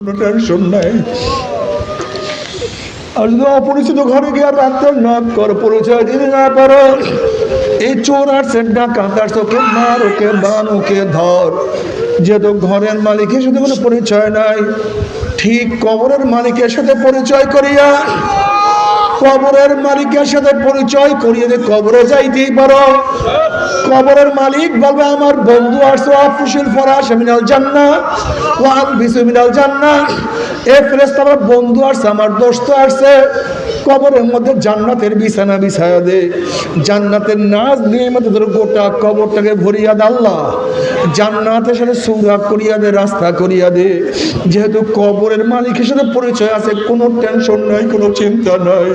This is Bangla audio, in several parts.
টেনশন নাই। আর যদি অপরিচিত ঘরে গিয়ে আর রাখতে না কর, পরিচয় দিতে না পারো, এই চোর আসছে, ডাকাত আসছে, ওকে মার, ওকে বান, ওকে ধর। যেহেতু ঘরের মালিকের সাথে কোনো পরিচয় নাই, ঠিক কবরের মালিকের সাথে পরিচয় করিয়া, কবরের মালিকের সাথে পরিচয় করিয়ে যে কবরে যাইতেই পারো। কবরের মালিক বলবে, আমার বন্ধু আসছে, আফুসুল ফরাশ মিনাল জান্নাহ ওয়া আলবিসু মিনাল জান্নাহ। এ ফেরেশতা, আমার বন্ধু আসছে, আমার দোস্ত আসছে, কবরের মধ্যে জান্নাতের বিছানা বিছায়া দে, জান্নাতের নাজ নিয়ামত ধরে গোটা কবরটাকে ভরিয়া দে। আল্লাহ জান্নাতের সাথে সৌরাগ করিয়া দে, রাস্তা করিয়া দে। যেহেতু কবরের মালিকের সাথে পরিচয় আছে, কোনো টেনশন নাই, কোনো চিন্তা নাই।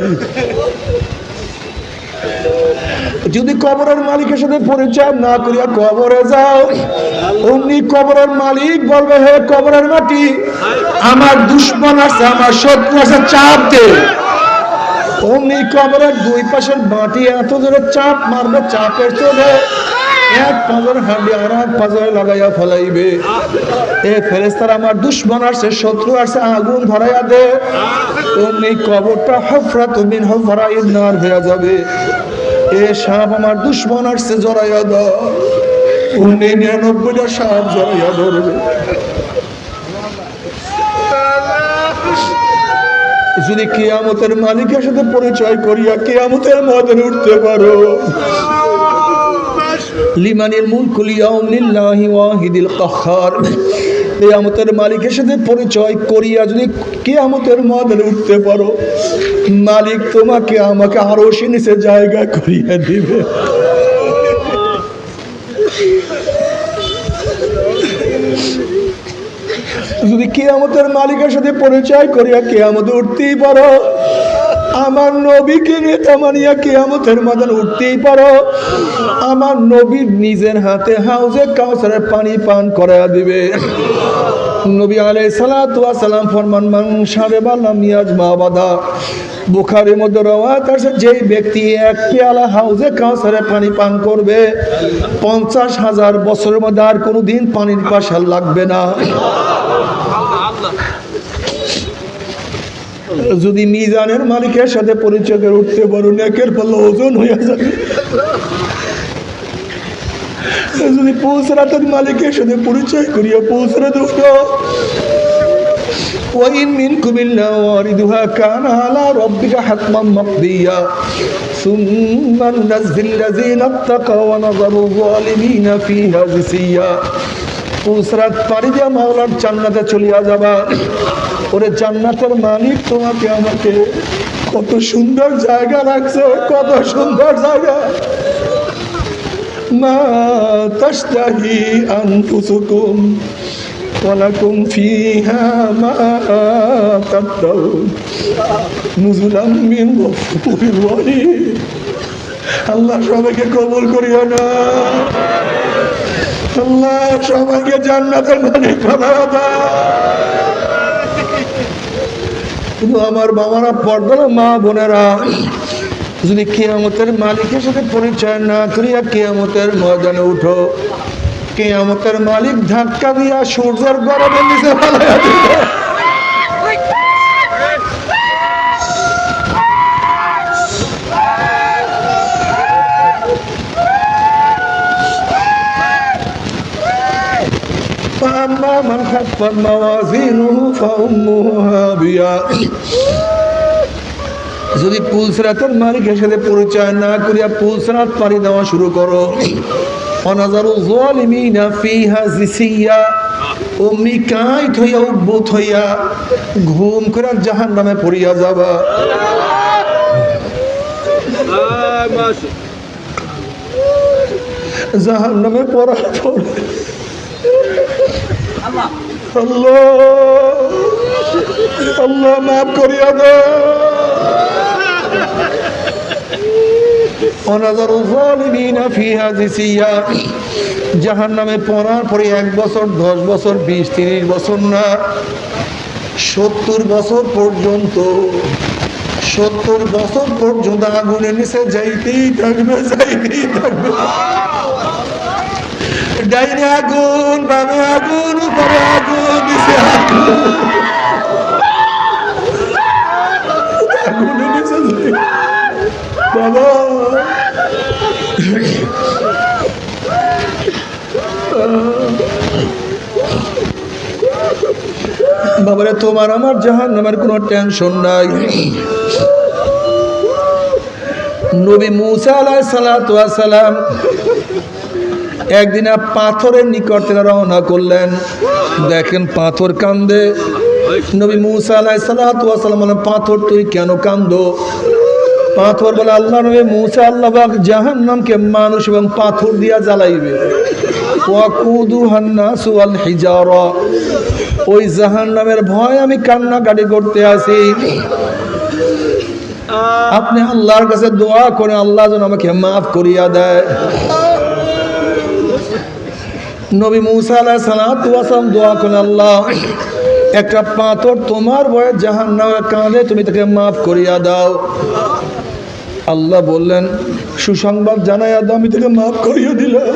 যদি কবরের মালিকের সাথে পরিচয় না করিয়া কবরে যাও, অমনি কবরের মালিক বলবে, হে কবরের মাটি, আমার দুশ্মন আছে, আমার শত্রু আছে, চাপ দে। অমনি কবরের দুই পাশের মাটি এত জোরে চাপ মারবে, চাপের চোখে এক পাঁজর হাঁড়ি আর এক পাঁজরে লাগাইয়া ফেলাইবে। এ ফেরেশতারা, আমার দুশ্মন আসছে, শত্রু আসছে, আগুন ধরাইয়া দে। অমনি কবরটা হুফরাতু মিন হুফরাইন নার হয়ে যাবে। এ সাপ, আমার দুশ্মন আসছে, জড়াইয়া দাও। অমনি 99টা সাপ জড়াইয়া ধরবে। যদি কিয়ামতের মালিকের সাথে পরিচয় করিয়া কিয়ামতের ময়দানে উঠতে পারো, লিমানিল মুলকুল ইয়াউম লিল্লাহি ওয়াহিদিল কাহ্হার, কিয়ামতের মালিকের সাথে পরিচয় করিয়া যদি কিয়ামতের ময়দানে উঠতে পারো, মালিক তোমাকে আমাকে আরশের নিচে জায়গা করিয়া দিবে। যদি কিয়ামতের মালিকের সাথে পরিচয় করিয়া কিয়ামতে উঠতেই পারো, আমার নবীকে নেতা মানিয়া কিয়ামতের ময়দানে উঠতেই পারো, আমার নবীর নিজের হাতে হাউজে কাউসারের পানি পান করাইয়া দিবে। নবী আলাইহিস সালাতু ওয়াস সালাম ফরমান, মান শারিবা লাম ইয়াজমা আবাদা। বুখারীর মধ্যে রওয়ায়াত আছে, যেই ব্যক্তি এক পেয়ালা হাউজে কাউসারের পানি পান করবে, 50,000 বছরের মধ্যে আর কোনোদিন পানির পিপাসা লাগবে না। যদি মিজানের মালিকের সাথে পরিচয় করে উঠতে পারো, নেকের পাল্লা ওজন হয়ে যাবে। যদি পুসরাতের মালিকের সাথে পরিচয় করিয়া পুসরাতে উঠো, ওয়াইন মিনকুম ইল্লা ওয়ারিদুহা কানা আলা রাব্বিকা হাতমান মাকদিয়া সুম্মা নুনাজ্জিল লাযিনা তাকাও ওয়া নাযারু যালিমিনা ফিহা জিসিয়া। পুসরাত পাড়ি দিয়া মাওলার জান্নাতে চলিয়া যাবা। ওরে জান্নাতের মালিক তোমাকে আমাকে কত সুন্দর জায়গা রাখছে, কত সুন্দর জায়গা। মা তাশতাহি আনফুসুকুম ওয়ালাকুম ফিহা মা তাদউন নুজুলাম মিন গফুরির রহিম। আল্লাহ সবাইকে কবুল করিও না। আল্লাহ সবাইকে জান্নাতের মালিক বানাও দাও। কিন্তু আমার বাবারা, পর্দার মা বোনেরা, যদি কিয়ামতের মালিকের সাথে পরিচয় না করিয়া কিয়ামতের ময়দানে উঠো, কিয়ামতের মালিক ধাক্কা দিয়া সূর্যের গরমের নিচে ফেলাইয়া দিবে। فأما من خفت موازينه فأمه هاوية। যদি পুলসরাতের মালিকের সাথে পরিচয় না করিয়া পুলসরাত পাড়ি দেওয়া শুরু করো, অনাজারু যালিমিনা ফিহা জিসিয়া, অমনি কাইট হইয়া উদ্ভূত হইয়া ঘুম করে জাহান্নামে পড়িয়া যাবা। জাহান্নামে পড়ার পর আল্লাহ আল্লাহ মাফ করিয়া দে। অনাজারু যালিমিনা ফিহা জিসিয়া, জাহান্নামে পড়ার পরে 1 বছর, 10 বছর, 20, 30 বছর না, 70 বছর পর্যন্ত, 70 বছর পর্যন্ত আগুনের নিচে যাইতেই থাকবে, যাইতেই থাকবে। ডাইনে আগুন, বামে আগুন, উপরে আগুন, নিচে আগুন। বাবারে তোমার আমার জাহান্নামের কোনো টেনশন নাই। নবী মুসা আলাইহিস সালাতু ওয়াস সালাম একদিন পাথরের নিকট থেকে রওনা করলেন। দেখেন পাথর কান্দে। নবী মুসা আলাইহিস সালাতু ওয়াস সালাম বলেন, পাথর তুই কেন কান্দো? পাথর বলে, আল্লাহ নবী মুসা, আল্লাহ পাক জাহান্নামকে মানুষ এবং পাথর দিয়া জ্বালাইবে। ওয়াকুদুহান নাসু ওয়াল হিজারা, ওই জাহান্নামের ভয় আমি কান্নাকাটি করতে আছি। আপনি আল্লাহর কাছে দোয়া করে আল্লাহ যেন আমাকে মাফ করিয়া দেয়। নবী মুসা আলাইহিস সালাতু ওয়াস সালাম দোয়া করেন, আল্লাহ একটা পাথর তোমার ভয়ে জাহান্নামে কাঁদে, তুমি তাকে মাফ করিয়া দাও। আল্লাহ বললেন, সুসংবাদ জানাইয়া দাও, আমি তাকে মাফ করিয়া দিলাম।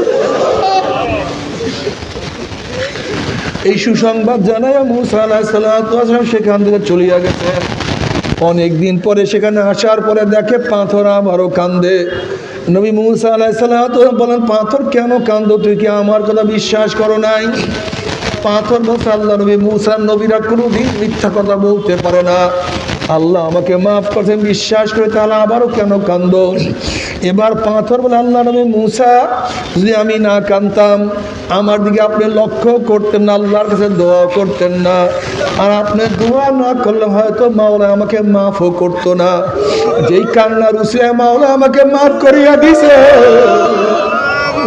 এই সুসংবাদ জানাইয়া মুসা আলাইহিস সালাতু ওয়াস সালাম সেখান থেকে চলিয়া গেছে। অনেকদিন পরে সেখানে আসার পরে দেখে পাথর আবারও কান্দে। নবী মুসা আলাইহিস সালাতু ওয়াস সালাম বলেন, পাথর কেন কান্দো? তুই কি আমার কথা বিশ্বাস করো নাই? পাথর বলছে, আল্লাহ নবী মুসা, নবীরা কোনোদিন মিথ্যা কথা বলতে পারে না। আল্লাহ আমাকে মাফ করছেন বিশ্বাস করে, তাহলে আবারও কেন কান্দো? এবার পাথর বলে, আল্লাহ নবী মুসা, যদি আমি না কাঁদতাম, আমার দিকে আপনি লক্ষ্য করতেন না, আল্লাহর কাছে দোয়া করতেন না, আর আপনি দোয়া না করলে হয়তো মাওলা আমাকে মাফও করতো না। যেই কান্নার উসিলায় মাওলা আমাকে মাফ করিয়া দিছে,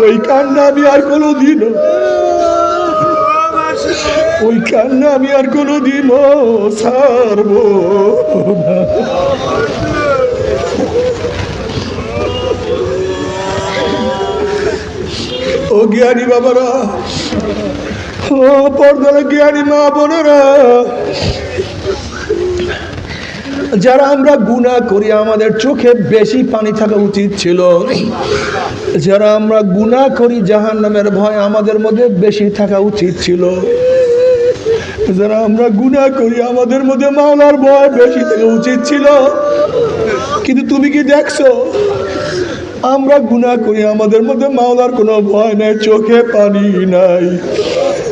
ওই কান্না আমি আর কোনোদিনও ওই কান্না আমি আর কোনোদিনও ছাড়বো না। ও জ্ঞানী বাবারা, ও পর্দার জ্ঞানী মা বোনেরা, যারা আমরা গুনাহ করি আমাদের চোখে বেশি পানি থাকা উচিত ছিল। যারা আমরা গুনাহ করি জাহান্নামের ভয় আমাদের মধ্যে বেশি থাকা উচিত ছিল। যারা আমরা গুনাহ করি আমাদের মধ্যে মাওলার ভয় বেশি থাকা উচিত ছিল। কিন্তু তুমি কি দেখছো? আমরা গুনাহ করি আমাদের মধ্যে মাওলার কোনো ভয় নাই, চোখে পানি নাই।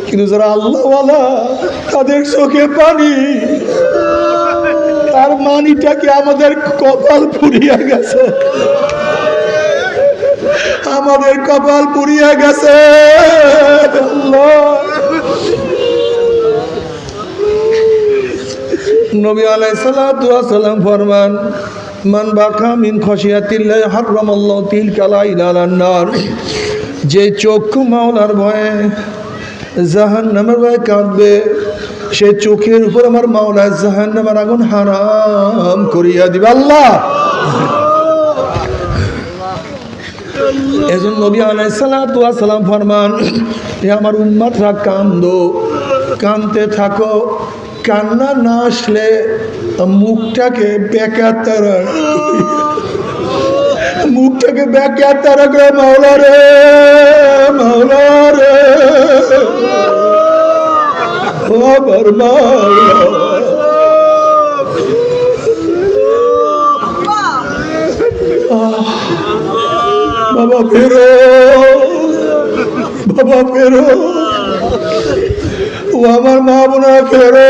কিন্তু যারা আল্লাহওয়ালা তাদের চোখে পানি। তার মানিটা কি আমাদের কপাল পুড়িয়া গেছে, আমাদের কপাল পুড়িয়া গেছে। নবী আলাইহিস সালাতু ওয়াস সালাম ফরমান, মান বাকা মিন খাশিয়াতিল্লাহি হারামাল্লাহু তিলকা লাইলা আলান নার। যে চক্ষু মাওলার ভয়ে জাহান্নামের ভয়ে কাঁদবে, সে চোখের উপর আমার মাওলা জাহান্নামের আগুন হারাম করিয়া দিবে। আল্লাহ, এজন্য নবী আলাইহিস সালাতু ওয়াস সালাম ফরমান, হে আমার উম্মতরা কান্দো, কাঁদতে থাকো। কান্না না আসলে মুখটাকে বেকাতারা, মুখটাকে বেকাতারা করে মাওলা রে, মাওলা রে, আমার মাওলা। বাবা ফেরো, বাবা ফেরো, ও আমার মা বোনা ফেরো।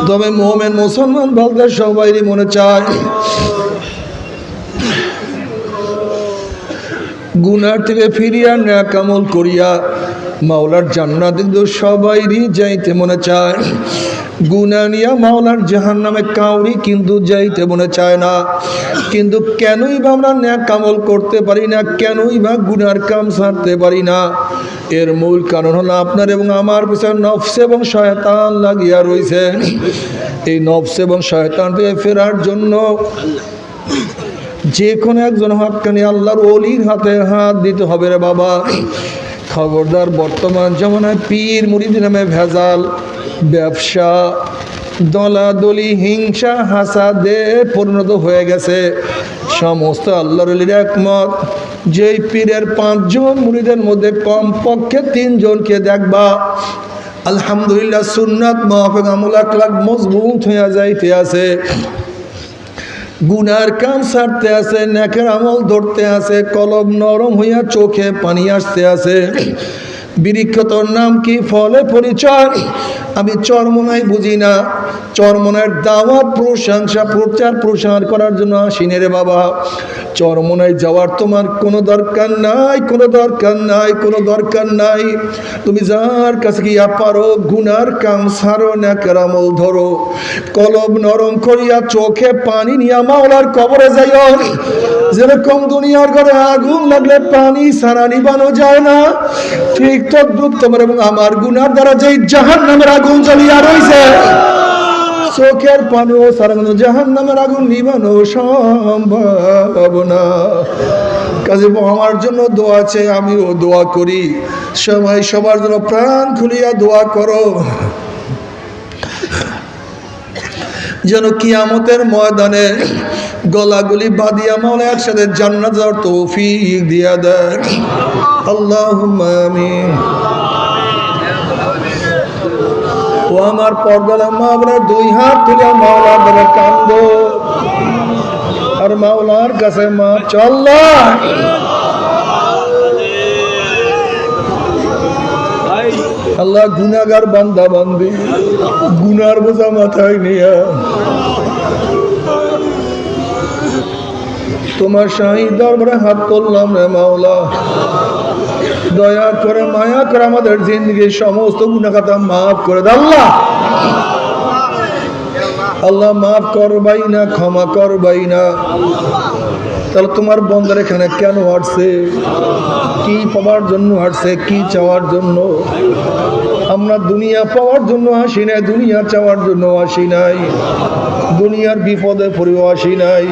তবে মুমিন মুসলমান বলতে সবাইরই মনে চায় গুনাহ থেকে ফিরিয়া নেক আমল করিয়া মাওলার জান্নাতে, কিন্তু সবাইরই যাইতে মনে চায়। গুনাহ নিয়া মাওলার জাহান্নামে কাউরি কিন্তু যাইতে মনে চায় না। কিন্তু কেনই বা আমরা নেক আমল করতে পারি না, কেনই বা গুনার কাম ছাড়তে পারি না? এর মূল কারণ হলো আপনার এবং আমার পিছনে নফস এবং শয়তান লাগিয়া রয়েছে। এই নফস এবং শয়তান থেকে ফেরার জন্য যে কোনো একজন হক্কানি আল্লাহর ওলির হাতে হাত দিতে হবে রে বাবা। খবরদার, বর্তমান জামানায় পীর মুরিদ নামে ভেজাল, ব্যবসা, দলাদলি, হিংসা, হাসাদে পরিণত হয়ে গেছে। সমস্ত আল্লাহর ওলির একমত, যেই পীরের 5 জন মুরিদের মধ্যে কমপক্ষে 3 জনকে দেখবা আলহামদুলিল্লাহ সুন্নাত মাহফিক আমল আখলাক মজবুত হয়ে যাইতে আছে। গুনার কাম ছাড়তে আছে, নেকের আমল ধরতে আছে, কলব নরম হইয়া চোখে পানি আসতে আছে। বৃক্ষ তোর নাম কি, ফলে পরিচয় আমি চরমনাই বুঝি না। চরমনের দাওয়াত প্রশংসা প্রচার প্রসার করার জন্য আসিনে রে বাবা। চরমনায় যাওয়ার তোমার কোনো দরকার নাই, কোনো দরকার নাই, কোনো দরকার নাই। তুমি যার কাছে গিয়া পারো গুনার কাম ছাড়ো, নেকের আমল ধরো, কলব নরম করিয়া চোখে পানি নিয়া মাওলার কবরে যাইও। যেরকম দুনিয়ার ঘরে আগুন লাগলে পানি ছাড়া নিবানো যায় না, ঠিক তদ্রুপ তোমার এবং আমার গুনার দ্বারা যেই জাহান্নামের আগুন জ্বলিয়া রইছে, চোখের পানিও ছাড়া জাহান্নামের আগুন নিবানো সম্ভব না। কাজে আমার জন্য দোয়া আছে, আমিও দোয়া করি। সবাই সবার জন্য প্রাণ খুলিয়া দোয়া করো, যেন কিয়ামতের ময়দানে গলাগুলি বাঁধিয়া মাওলা একসাথে জান্নাত যাওয়ার তৌফিক দিয়া দেয়। আল্লাহুম্মা আমিন। ও আমার পর্দার মা আপনার দুই হাত তুলে মাওলার দ্বারা কান্দো আর মাওলার কাছে মাপ চাও। আল্লাহ গুনাহগার বান্দা বান্দি গুনার বোঝা মাথায় নিয়া তোমার শাহী দরবারে হাত তুললাম রে মাওলা। দয়া করে মায়া করে আমাদের জিন্দগির সমস্ত গুনাহ খাতা মাফ করে দাও। আল্লাহ আল্লাহ মাফ করবাই না, ক্ষমা করবাই না। তাহলে তোমার বন্দার এখানে কেন আসছে, কি পাওয়ার জন্য আসছে, কি চাওয়ার জন্য? আমরা দুনিয়া পাওয়ার জন্য আসি নাই, দুনিয়া চাওয়ার জন্য আসি নাই, দুনিয়ার বিপদে পড়েও আসি নাই।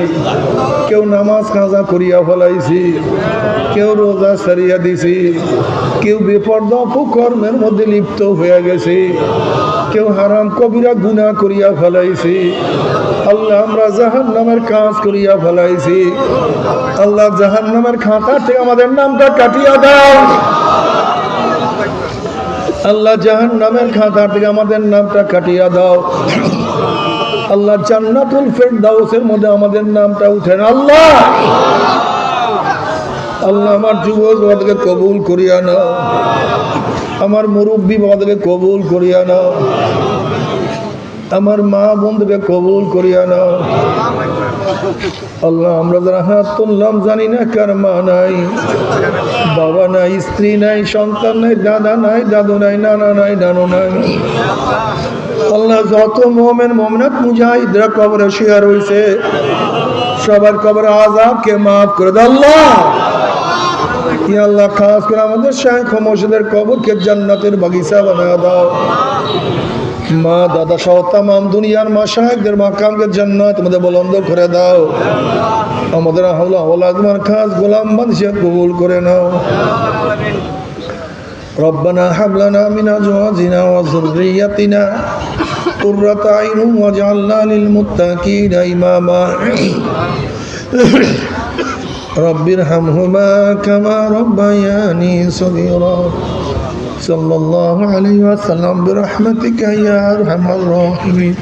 কেউ নামাজ কাজা করিয়া ফেলাইছি, কেউ রোজা ছাড়িয়া দিছি, কেউ বেপরদা অপকর্মের মধ্যে লিপ্ত হয়ে গেছে, কেউ হারাম কবিরা গুনাহ করিয়া ফেলাইছি। আল্লাহ আমরা জাহান্নামের কাজ করিয়া ফেলাইছি। আল্লাহ জাহান্নামের খাতা থেকে আমাদের নামটা কাটিয়া দাও। আল্লাহ জাহান্নামের খাতা থেকে আমাদের নামটা কাটিয়া দাও। আল্লাহ জান্নাতুল ফেরদাউসের মধ্যে আমাদের নামটা উঠেন। আল্লাহ আল্লাহ আমার যুবক বাবাকে কবুল করিয়া নাও, আমার মুরব্বী বাবাকে কবুল করিয়া নাও, আমার মা বন্ধুকে কবুল করিয়া নাও। আল্লাহ আমরা যারা হাত তুললাম জানি না কার মা নাই, বাবা নাই, স্ত্রী নাই, সন্তান নাই, দাদা নাই, দাদু নাই, নানা নাই, নানু নাই। আল্লাহ যত মুমিন মুমিনাত মুজাহিদরা কবরে শুয়ে রয়েছে সবার কবরে আযাবকে মাফ করে দাও। আল্লাহ ইয়া আল্লাহ খাস করে আমাদের শাইখ মুর্শিদের কবরকে জান্নাতের বাগিচা বানায়া দাও। মা দাদা সহ তামাম দুনিয়ার মাশায়েখদের মাকামকে জান্নাত মধ্যে বুলন্দ করে দাও। আমাদের হাওলা ওয়ালা তোমার খাস গোলাম বানিয়ে কবুল করে নাও। রব্বানা হাব লানা মিন আজওয়াজিনা ওয়া যুররিয়াতিনা কুররাতা আইনুন ওয়াজআলনা লিল মুত্তাকিনা ইমামা। রব্বিরহামহুমা কামা রাব্বায়ানি সগীরা। সাল্লাল্লাহু আলাইহি ওয়াসাল্লাম বিরহমাতিকা ইয়া আরহামার রাহিমিন।